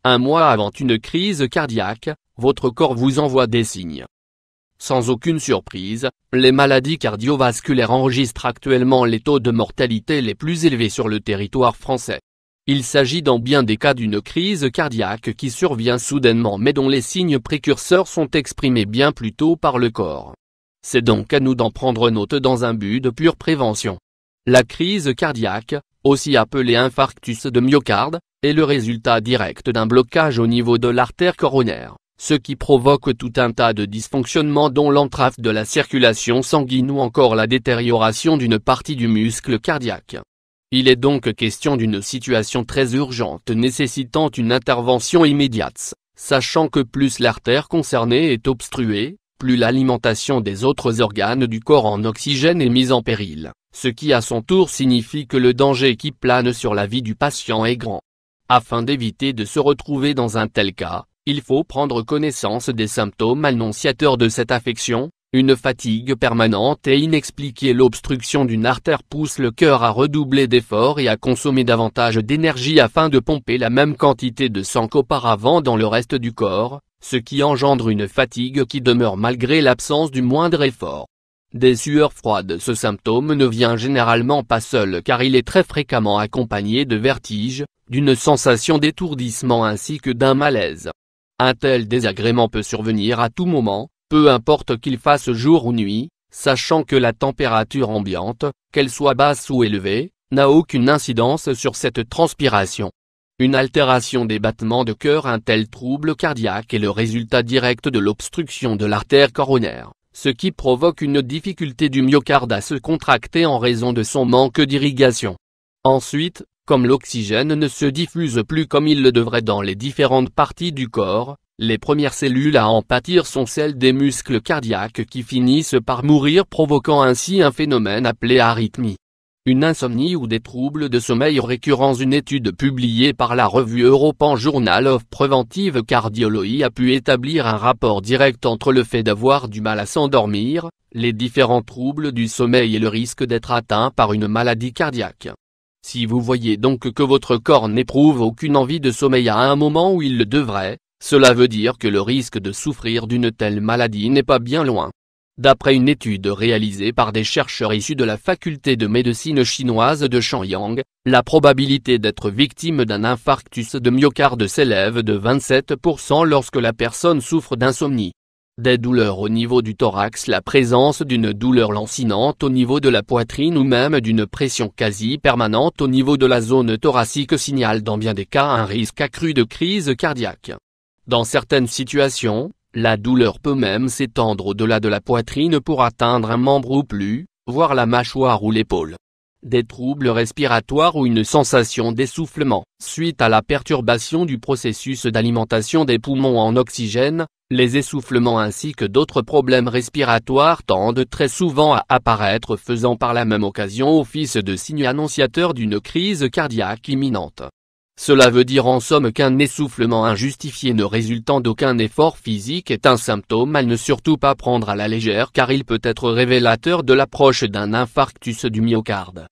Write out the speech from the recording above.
Un mois avant une crise cardiaque, votre corps vous envoie des signes. Sans aucune surprise, les maladies cardiovasculaires enregistrent actuellement les taux de mortalité les plus élevés sur le territoire français. Il s'agit dans bien des cas d'une crise cardiaque qui survient soudainement mais dont les signes précurseurs sont exprimés bien plus tôt par le corps. C'est donc à nous d'en prendre note dans un but de pure prévention. La crise cardiaque, aussi appelée infarctus de myocarde, est le résultat direct d'un blocage au niveau de l'artère coronaire, ce qui provoque tout un tas de dysfonctionnements dont l'entrave de la circulation sanguine ou encore la détérioration d'une partie du muscle cardiaque. Il est donc question d'une situation très urgente nécessitant une intervention immédiate, sachant que plus l'artère concernée est obstruée, plus l'alimentation des autres organes du corps en oxygène est mise en péril, ce qui à son tour signifie que le danger qui plane sur la vie du patient est grand. Afin d'éviter de se retrouver dans un tel cas, il faut prendre connaissance des symptômes annonciateurs de cette affection. Une fatigue permanente et inexpliquée. L'obstruction d'une artère pousse le cœur à redoubler d'efforts et à consommer davantage d'énergie afin de pomper la même quantité de sang qu'auparavant dans le reste du corps, ce qui engendre une fatigue qui demeure malgré l'absence du moindre effort. Des sueurs froides. Ce symptôme ne vient généralement pas seul car il est très fréquemment accompagné de vertiges, d'une sensation d'étourdissement ainsi que d'un malaise. Un tel désagrément peut survenir à tout moment, peu importe qu'il fasse jour ou nuit, sachant que la température ambiante, qu'elle soit basse ou élevée, n'a aucune incidence sur cette transpiration. Une altération des battements de cœur. Un tel trouble cardiaque est le résultat direct de l'obstruction de l'artère coronaire, ce qui provoque une difficulté du myocarde à se contracter en raison de son manque d'irrigation. Ensuite, comme l'oxygène ne se diffuse plus comme il le devrait dans les différentes parties du corps, les premières cellules à en pâtir sont celles des muscles cardiaques qui finissent par mourir, provoquant ainsi un phénomène appelé arythmie. Une insomnie ou des troubles de sommeil récurrents. Une étude publiée par la revue European Journal of Preventive Cardiology a pu établir un rapport direct entre le fait d'avoir du mal à s'endormir, les différents troubles du sommeil et le risque d'être atteint par une maladie cardiaque. Si vous voyez donc que votre corps n'éprouve aucune envie de sommeil à un moment où il le devrait, cela veut dire que le risque de souffrir d'une telle maladie n'est pas bien loin. D'après une étude réalisée par des chercheurs issus de la faculté de médecine chinoise de Shenyang, la probabilité d'être victime d'un infarctus de myocarde s'élève de 27% lorsque la personne souffre d'insomnie. Des douleurs au niveau du thorax. La présence d'une douleur lancinante au niveau de la poitrine ou même d'une pression quasi permanente au niveau de la zone thoracique signale dans bien des cas un risque accru de crise cardiaque. Dans certaines situations, la douleur peut même s'étendre au-delà de la poitrine pour atteindre un membre ou plus, voire la mâchoire ou l'épaule. Des troubles respiratoires ou une sensation d'essoufflement. Suite à la perturbation du processus d'alimentation des poumons en oxygène, les essoufflements ainsi que d'autres problèmes respiratoires tendent très souvent à apparaître, faisant par la même occasion office de signe annonciateur d'une crise cardiaque imminente. Cela veut dire en somme qu'un essoufflement injustifié ne résultant d'aucun effort physique est un symptôme à ne surtout pas prendre à la légère car il peut être révélateur de l'approche d'un infarctus du myocarde.